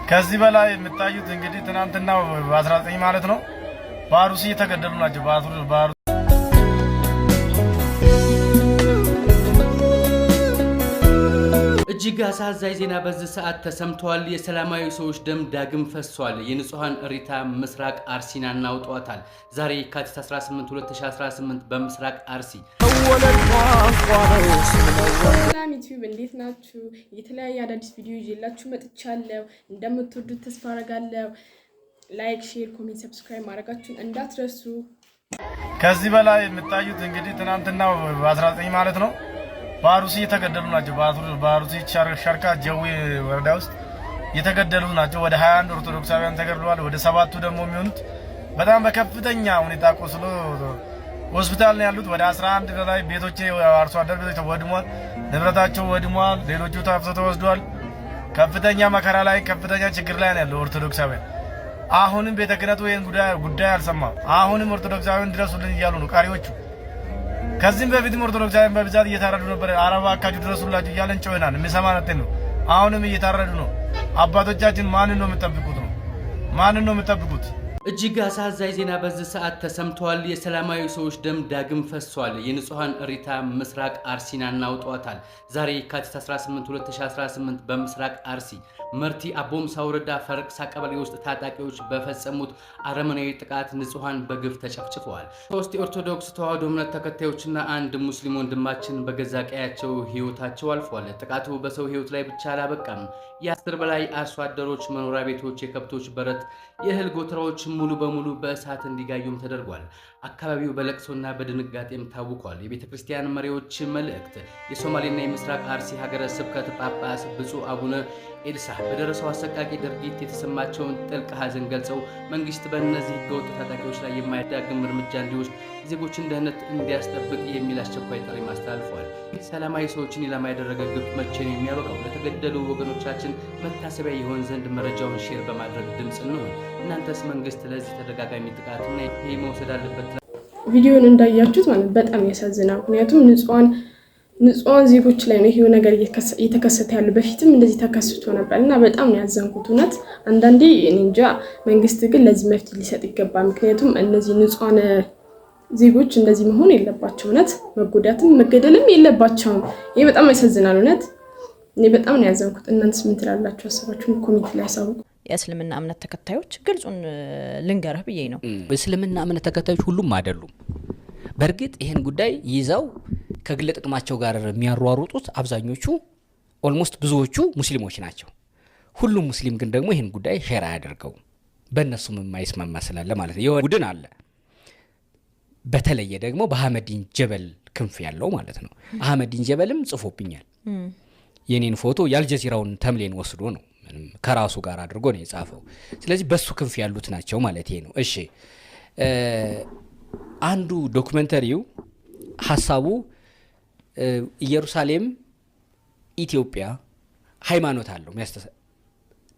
ከዚህ በላይ የምታዩት እንግዲህ ትናንትና በ19 ማለት ነው ባሩሲ የተገደሉ ናቸው። ባሩ እጅግ አሳዛኝ ዜና በዚህ ሰዓት ተሰምቷል። የሰላማዊ ሰዎች ደም ዳግም ፈሷል። የንጹሃን እሪታ ምስራቅ አርሲን አናውጧታል። ዛሬ የካቲት 18 2018 በምስራቅ አርሲ ሰላም ዩቲዩብ እንዴት ናችሁ? የተለያየ አዳዲስ ቪዲዮ ይዤላችሁ መጥቻለሁ። እንደምትወዱት ተስፋ አደርጋለሁ። ላይክ፣ ሼር፣ ኮሜንት፣ ሰብስክራይብ ማድረጋችሁን እንዳትረሱ። ከዚህ በላይ የምታዩት እንግዲህ ትናንትና በ19 ማለት ነው ባሩሲ የተገደሉ ናቸው። ባሩሲ ሸርካ ጀዊ ወረዳ ውስጥ የተገደሉ ናቸው። ወደ 21 ኦርቶዶክሳውያን ተገድለዋል። ወደ 7ቱ ደግሞ የሚሆኑት በጣም በከፍተኛ ሁኔታ ቆስሎ ሆስፒታል ነው ያሉት። ወደ 11 በላይ ቤቶች አርሶ አደር ቤቶች ወድሟል፣ ንብረታቸው ወድሟል። ሌሎቹ ታፍሰው ተወስዷል። ከፍተኛ መከራ ላይ ከፍተኛ ችግር ላይ ነው ያለው ኦርቶዶክሳውያን። አሁንም ቤተ ክህነቱ ይሄን ጉዳይ አልሰማም። አሁንም ኦርቶዶክሳውያን ድረሱልን እያሉ ነው ቀሪዎቹ። ከዚህም በፊትም ኦርቶዶክሳውያን በብዛት እየታረዱ ነበር። አረባ አካጁ ድረሱላችሁ እያለን ጮኸናል። የሚሰማ ነጥን ነው። አሁንም እየታረዱ ነው። አባቶቻችን ማንን ነው የምትጠብቁት ነው? ማንን ነው የምትጠብቁት? እጅግ አሳዛኝ ዜና በዚህ ሰዓት ተሰምቷል። የሰላማዊ ሰዎች ደም ዳግም ፈሷል። የንጹሃን እሪታ ምስራቅ አርሲን አናውጧታል። ዛሬ የካቲት 18 2018 በምስራቅ አርሲ መርቲ አቦምሳ ወረዳ ፈረቅሳ ቀበሌ ውስጥ ታጣቂዎች በፈጸሙት አረመናዊ ጥቃት ንጹሃን በግፍ ተጨፍጭፈዋል። 3 የኦርቶዶክስ ተዋሕዶ እምነት ተከታዮችና አንድ ሙስሊም ወንድማችን በገዛ ቀያቸው ህይወታቸው አልፏል። ጥቃቱ በሰው ህይወት ላይ ብቻ አላበቃም። የ10 በላይ አርሶ አደሮች መኖሪያ ቤቶች፣ የከብቶች በረት፣ የእህል ጎተራዎች ሙሉ በሙሉ በእሳት እንዲጋዩም ተደርጓል። አካባቢው በለቅሶና በድንጋጤም ታውቋል። የቤተ ክርስቲያን መሪዎች መልእክት። የሶማሌና የምስራቅ አርሲ ሀገረ ስብከት ጳጳስ ብፁዕ አቡነ ኤልሳ በደረሰው አሰቃቂ ድርጊት የተሰማቸውን ጥልቅ ሐዘን ገልጸው መንግስት በእነዚህ ህገወጥ ታጣቂዎች ላይ የማያዳግም እርምጃ እንዲወስድ ዜጎችን ደህንነት እንዲያስጠብቅ የሚል አስቸኳይ ጥሪ አስተላልፈዋል። ሰላማዊ ሰዎችን ኢላማ ያደረገ ግፍ መቼ ነው የሚያበቃው? ለተገደሉ ወገኖቻችን መታሰቢያ ይሆን ዘንድ መረጃውን ሼር በማድረግ ድምጽ እንሁን። እናንተስ መንግስት ለዚህ ተደጋጋሚ ጥቃትና ይሄ መውሰድ አለበት? ቪዲዮን እንዳያችሁት ማለት በጣም ያሳዝናል። ምክንያቱም ንጹሃን ዜጎች ላይ ነው ይሄው ነገር እየተከሰተ ያለው። በፊትም እንደዚህ ተከስቶ ነበር እና በጣም ነው ያዘንኩት። እውነት አንዳንዴ እኔ እንጃ፣ መንግስት ግን ለዚህ መፍትሄ ሊሰጥ ይገባል። ምክንያቱም እነዚህ ንጹሃን ዜጎች እንደዚህ መሆን የለባቸው። እውነት መጎዳትም መገደልም የለባቸውም። ይሄ በጣም ያሳዝናል። እውነት እኔ በጣም ነው ያዘንኩት። እናንተስ ምን ትላላችሁ? ሀሳባችሁን ኮሜንት ላይ አሳውቁ። የእስልምና እምነት ተከታዮች ግልጹን ልንገርህ ብዬ ነው። እስልምና እምነት ተከታዮች ሁሉም አይደሉም። በእርግጥ ይሄን ጉዳይ ይዘው ከግል ጥቅማቸው ጋር የሚያሯሩጡት አብዛኞቹ ኦልሞስት ብዙዎቹ ሙስሊሞች ናቸው። ሁሉም ሙስሊም ግን ደግሞ ይሄን ጉዳይ ሼር አያደርገውም። በእነሱም የማይስማማ ስላለ ማለት ነው። የሆነ ቡድን አለ። በተለየ ደግሞ በአህመዲን ጀበል ክንፍ ያለው ማለት ነው። አህመዲን ጀበልም ጽፎብኛል። የኔን ፎቶ የአልጀዚራውን ተምሌን ወስዶ ነው ከራሱ ጋር አድርጎ ነው የጻፈው። ስለዚህ በሱ ክንፍ ያሉት ናቸው ማለት ነው። እሺ፣ አንዱ ዶክመንተሪው ሐሳቡ ኢየሩሳሌም ኢትዮጵያ ሃይማኖት አለው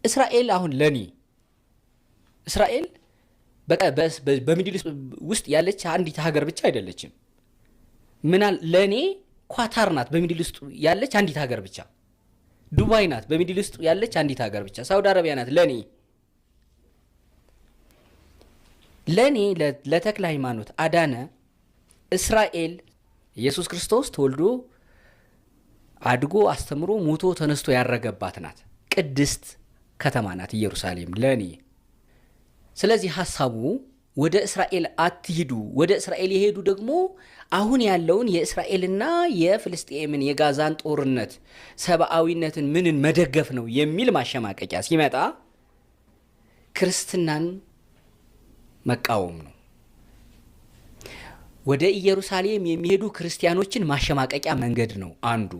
እስራኤል አሁን ለኔ እስራኤል በሚድል ውስጥ ያለች አንዲት ሀገር ብቻ አይደለችም። ምናል ለኔ ኳታር ናት በሚድል ውስጥ ያለች አንዲት ሀገር ብቻ። ዱባይ ናት በሚድል ውስጥ ያለች አንዲት ሀገር ብቻ። ሳውዲ አረቢያ ናት ለኔ ለተክለ ሃይማኖት አዳነ እስራኤል ኢየሱስ ክርስቶስ ተወልዶ አድጎ አስተምሮ ሞቶ ተነስቶ ያረገባት ናት። ቅድስት ከተማ ናት ኢየሩሳሌም ለኔ። ስለዚህ ሐሳቡ ወደ እስራኤል አትሂዱ፣ ወደ እስራኤል የሄዱ ደግሞ አሁን ያለውን የእስራኤልና የፍልስጤምን የጋዛን ጦርነት ሰብአዊነትን ምንን መደገፍ ነው የሚል ማሸማቀቂያ ሲመጣ ክርስትናን መቃወም ነው። ወደ ኢየሩሳሌም የሚሄዱ ክርስቲያኖችን ማሸማቀቂያ መንገድ ነው አንዱ።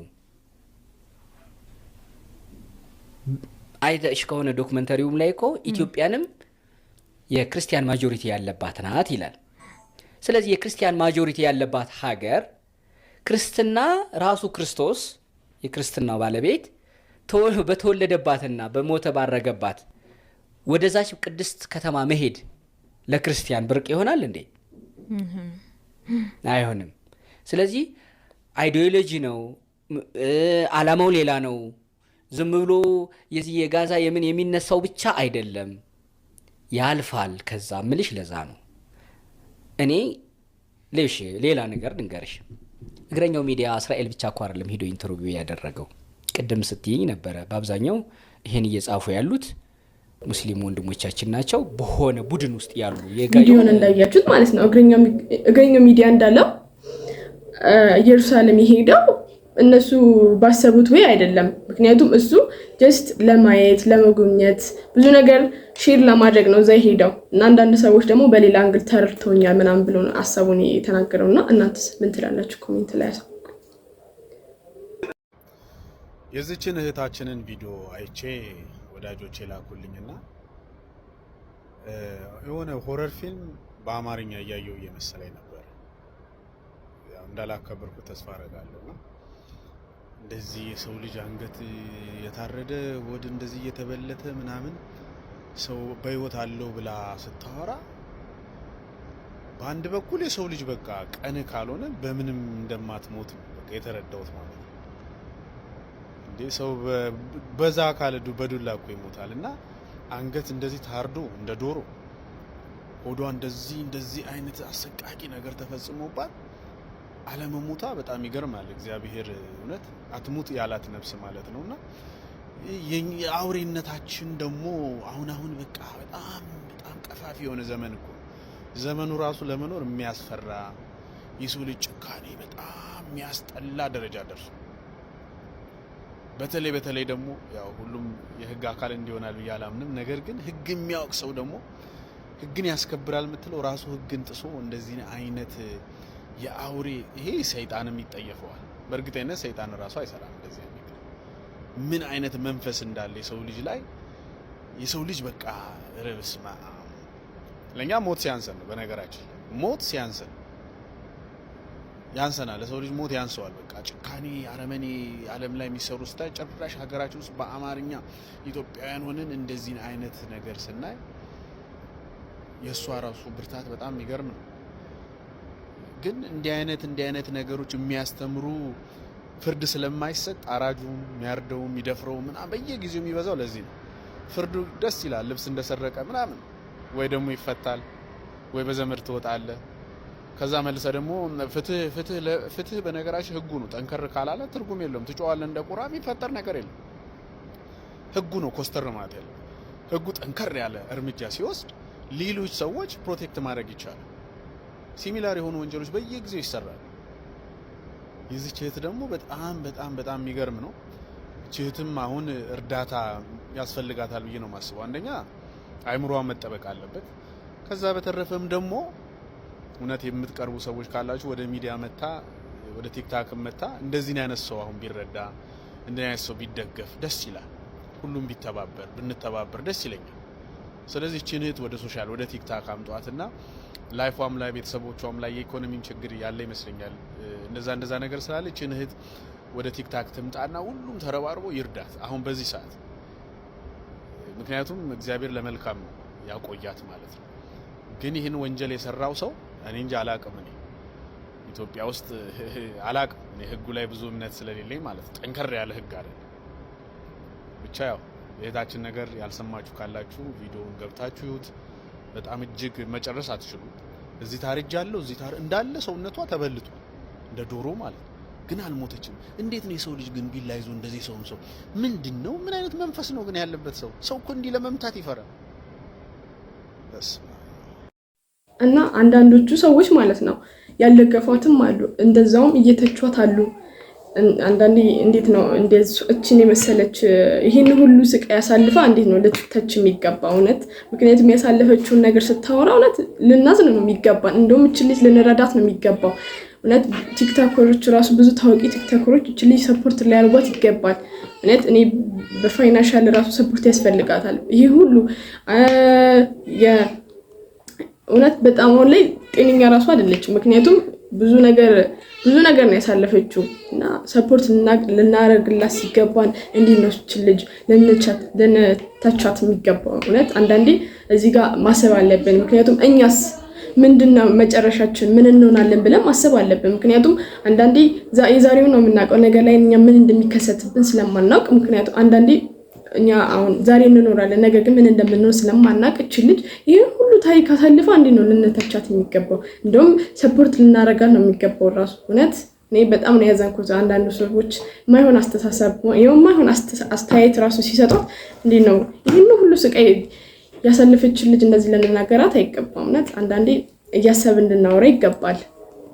አይተሽ ከሆነ ዶክመንተሪውም ላይ እኮ ኢትዮጵያንም የክርስቲያን ማጆሪቲ ያለባት ናት ይላል። ስለዚህ የክርስቲያን ማጆሪቲ ያለባት ሀገር ክርስትና ራሱ ክርስቶስ የክርስትናው ባለቤት በተወለደባትና በሞተ ባረገባት ወደዛች ቅድስት ከተማ መሄድ ለክርስቲያን ብርቅ ይሆናል እንዴ? አይሆንም። ስለዚህ አይዲዮሎጂ ነው፣ ዓላማው ሌላ ነው፣ ዝም ብሎ የጋዛ የምን የሚነሳው ብቻ አይደለም ያልፋል። ከዛ ምልሽ ለዛ ነው እኔ ሌላ ነገር ልንገርሽ። እግረኛው ሚዲያ እስራኤል ብቻ እኮ አይደለም ሄዶ ኢንተርቪው ያደረገው። ቅድም ስትይኝ ነበረ በአብዛኛው ይሄን እየጻፉ ያሉት ሙስሊም ወንድሞቻችን ናቸው በሆነ ቡድን ውስጥ ያሉ ቪዲዮን እንዳያችሁት ማለት ነው። እግረኛው ሚዲያ እንዳለው ኢየሩሳሌም ይሄዳው እነሱ ባሰቡት ወይ አይደለም። ምክንያቱም እሱ ጀስት ለማየት ለመጎብኘት ብዙ ነገር ሼር ለማድረግ ነው እዛ ሄደው እና አንዳንድ ሰዎች ደግሞ በሌላ አንግል ተረድተውኛል ምናምን ብሎ ነው ሐሳቡን የተናገረውና እናንተስ ምን ትላላችሁ? ኮሜንት ላይ አሳውቁ። የዚችን እህታችንን ቪዲዮ አይቼ ወዳጆቼ ላኩልኝና የሆነ ሆረር ፊልም በአማርኛ እያየው እየመሰለኝ ነበር። ያው እንዳላከበርኩ ተስፋ አደርጋለሁ። እንደዚህ የሰው ልጅ አንገት የታረደ ወድ እንደዚህ እየተበለተ ምናምን ሰው በህይወት አለው ብላ ስታወራ በአንድ በኩል የሰው ልጅ በቃ ቀን ካልሆነ በምንም እንደማትሞት በቃ የተረዳሁት ማለት ነው። እንዴ ሰው በዛ ካለ በዱላ እኮ ይሞታል እና አንገት እንደዚህ ታርዶ እንደ ዶሮ ሆዷ እንደዚህ አይነት አሰቃቂ ነገር ተፈጽሞባት አለመሞታ በጣም ይገርማል። እግዚአብሔር እውነት አትሙት ያላት ነፍስ ማለት ነውና የአውሬነታችን ደግሞ አሁን በቃ በጣም ቀፋፊ የሆነ ዘመን እኮ ዘመኑ ራሱ ለመኖር የሚያስፈራ የሰው ልጅ ጭካኔ በጣም የሚያስጠላ ደረጃ ደርሶ በተለይ ደግሞ ያው ሁሉም የህግ አካል እንዲሆናል ብዬ አላምንም። ነገር ግን ህግ የሚያውቅ ሰው ደግሞ ህግን ያስከብራል የምትለው ራሱ ህግን ጥሶ እንደዚህ አይነት የአውሬ ይሄ ሰይጣንም ይጠየፈዋል። በእርግጠኝነት ሰይጣን ራሱ አይሰራም እንደዚህ አይነት ነገር። ምን አይነት መንፈስ እንዳለ የሰው ልጅ በቃ ረብስማ ለኛ ሞት ሲያንሰን ነው። በነገራችን ሞት ሲያንሰን ያንሰናል። ለሰው ልጅ ሞት ያንሰዋል። በቃ ጭካኔ አረመኔ ዓለም ላይ የሚሰሩ ስታይ ጭራሽ ሀገራችን ውስጥ በአማርኛ ኢትዮጵያውያን ሆነን እንደዚህ አይነት ነገር ስናይ የእሷ ራሱ ብርታት በጣም የሚገርም ነው። ግን እንዲህ አይነት ነገሮች የሚያስተምሩ ፍርድ ስለማይሰጥ አራጁም የሚያርደው የሚደፍረው ምናምን በየጊዜው የሚበዛው ለዚህ ነው። ፍርዱ ደስ ይላል፣ ልብስ እንደሰረቀ ምናምን ወይ ደግሞ ይፈታል ወይ በዘመድ ትወጣለ። ከዛ መልሰ ደግሞ ፍትህ በነገራችን ህጉ ነው። ጠንከር ካላለ ትርጉም የለውም። ትጮዋለ እንደ ቁራ የሚፈጠር ነገር የለም። ህጉ ነው ኮስተር ማለት ያለው። ህጉ ጠንከር ያለ እርምጃ ሲወስድ ሌሎች ሰዎች ፕሮቴክት ማድረግ ይቻላል። ሲሚላር የሆኑ ወንጀሎች በየጊዜው ይሰራሉ። የዚህ እህት ደግሞ በጣም የሚገርም ነው። እህትም አሁን እርዳታ ያስፈልጋታል ብዬ ነው የማስበው። አንደኛ አይምሮዋ መጠበቅ አለበት። ከዛ በተረፈም ደግሞ እውነት የምትቀርቡ ሰዎች ካላችሁ ወደ ሚዲያ መታ ወደ ቲክታክ መታ እንደዚህ አይነት ሰው አሁን ቢረዳ እንደዚህ አይነት ሰው ቢደገፍ ደስ ይላል። ሁሉም ብንተባበር ደስ ይለኛል። ስለዚህ እቺን እህት ወደ ሶሻል ወደ ቲክታክ አምጧትና ላይፏም ላይ ቤተሰቦቿም ላይ የኢኮኖሚም ችግር ያለ ይመስለኛል። እንደዛ ነገር ስላለ እቺን እህት ወደ ቲክታክ ትምጣና ሁሉም ተረባርቦ ይርዳት አሁን በዚህ ሰዓት። ምክንያቱም እግዚአብሔር ለመልካም ነው ያቆያት ማለት ነው። ግን ይህን ወንጀል የሰራው ሰው እኔ እንጂ አላቅም። እኔ ኢትዮጵያ ውስጥ አላቅም። እኔ ህጉ ላይ ብዙ እምነት ስለሌለኝ ማለት ጠንከር ያለ ህግ አይደለም። ብቻ ያው የእህታችን ነገር ያልሰማችሁ ካላችሁ ቪዲዮውን ገብታችሁ ይዩት። በጣም እጅግ መጨረስ አትችሉም። እዚህ ታርጃለሁ እንዳለ ሰውነቷ ተበልቷል እንደ ዶሮ ማለት ግን አልሞተችም። እንዴት ነው የሰው ልጅ ግን ቢላ ይዞ እንደዚህ ሰው ምንድነው? ምን አይነት መንፈስ ነው ግን ያለበት ሰው እኮ እንዲህ ለመምታት ይፈራል። እና አንዳንዶቹ ሰዎች ማለት ነው ያልደገፏትም አሉ፣ እንደዛውም እየተቿት አሉ። አንዳንዴ እንዴት ነው እችን የመሰለች ይሄን ሁሉ ስቃይ ያሳልፋ እንዴት ነው ልትተች የሚገባ? እውነት ምክንያቱም ያሳለፈችውን ነገር ስታወራ እውነት ልናዝን ነው የሚገባን። እንደውም እችን ልጅ ልንረዳት ነው የሚገባው። እውነት ቲክቶከሮች ራሱ ብዙ ታዋቂ ቲክቶከሮች እችን ልጅ ሰፖርት ሊያደርጓት ይገባል። እውነት እኔ በፋይናንሻል ራሱ ሰፖርት ያስፈልጋታል። ይሄ ሁሉ እውነት በጣም አሁን ላይ ጤነኛ ራሱ አይደለችም። ምክንያቱም ብዙ ነገር ነው ያሳለፈችው እና ሰፖርት ልናደርግላት ሲገባን እንዲህ ነው እችን ልጅ ልንተቻት የሚገባው። እውነት አንዳንዴ እዚህ ጋር ማሰብ አለብን። ምክንያቱም ምንድነው መጨረሻችን ምን እንሆናለን ብለን ማሰብ አለብን። ምክንያቱም አንዳንዴ የዛሬው ነው የምናውቀው ነገር ላይ እኛ ምን እንደሚከሰትብን ስለማናውቅ ምክንያቱም አንዳንዴ እኛ አሁን ዛሬ እንኖራለን ነገር ግን ምን እንደምንሆን ስለማናውቅ እቺ ልጅ ይሄ ሁሉ ታሪክ አሳልፋ እንዴ ነው ልንተቻት የሚገባው? እንደውም ሰፖርት ልናረጋት ነው የሚገባው ራሱ እውነት እኔ በጣም ነው ያዘንኩት። አንዳንዱ ሰዎች ማይሆን አስተሳሰብ ማይሆን አስተያየት ራሱ ሲሰጧት እንዴ ነው ይሄን ሁሉ ስቃይ ያሳለፈች ልጅ እንደዚህ ለነገራት አይገባም። እውነት አንዳንዴ እያሰብን እንድናወራ ይገባል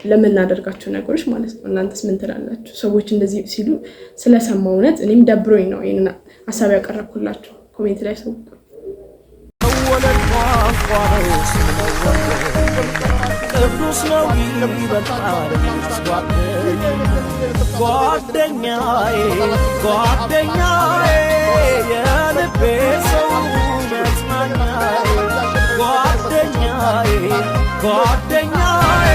ለምናደርጋቸው ነገሮች ማለት ነው። እናንተስ ምን ትላላችሁ? ሰዎች እንደዚህ ሲሉ ስለሰማው እውነት እኔም ደብሮኝ ነው ይሄን ሐሳብ ያቀረብኩላችሁ። ኮሜንት ላይ ሰው ቅዱስ ነው ይበልጣል ጓደኛዬ ጓደኛዬ የልቤ ሰው መጽናኛዬ ጓደኛዬ ጓደኛዬ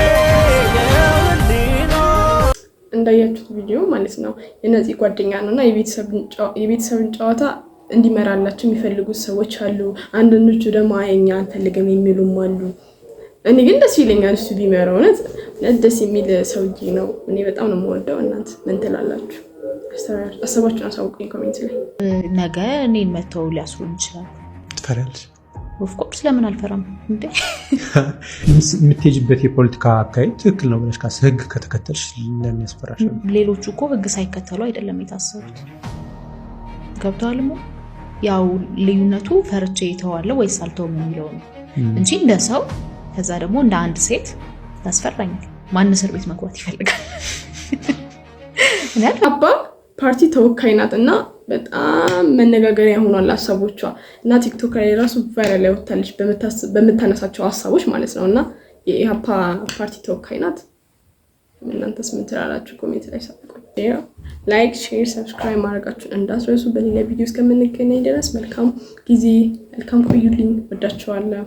የህሊና እንዳያችሁት ቪዲዮ ማለት ነው የነዚህ ጓደኛ ነውና የቤተሰብን ጨዋታ እንዲመራላችሁ የሚፈልጉት ሰዎች አሉ። አንዳንዶቹ ደግሞ አይኛ አንፈልግም የሚሉም አሉ። እኔ ግን ደስ ይለኛል እሱ ቢመራው እውነት ደስ የሚል ሰውዬ ነው። እኔ በጣም ነው የምወደው። እናንተ ምን ትላላችሁ? ሀሳባችሁን አሳውቁኝ ኮሜንት ላይ። ነገ እኔን መተው ሊያስሩኝ ይችላል። ትፈሪያለሽ? ኦፍ ኮርስ ለምን አልፈራም እንዴ? የምትሄጂበት የፖለቲካ አካሄድ ትክክል ነው ብለሽ ካሰብሽ ህግ ከተከተልሽ ለምን ያስፈራሽ? ሌሎቹ እኮ ህግ ሳይከተሉ አይደለም የታሰሩት። ገብቶሃል? ያው ልዩነቱ ፈርቼ ይተዋለሁ ወይስ አልተውም የሚለው ነው እንጂ እንደ ሰው ከዛ ደግሞ እንደ አንድ ሴት ያስፈራኛል። ማን እስር ቤት መግባት ይፈልጋል? አባ ፓርቲ ተወካይ ናት እና በጣም መነጋገሪያ ሆኗል ሀሳቦቿ እና ቲክቶክ ላይ ራሱ ቫይራል ላይ ወጣለች በምታነሳቸው ሀሳቦች ማለት ነው። እና የኢሃፓ ፓርቲ ተወካይ ናት። እናንተስ ምን ትላላችሁ? ኮሜንት ላይ ሳቁኝ። ላይክ፣ ሼር፣ ሰብስክራይብ ማድረጋችሁን እንዳትረሱ። በሌላ ቪዲዮ እስከምንገናኝ ድረስ መልካም ጊዜ፣ መልካም ቆዩልኝ። ወዳችኋለሁ።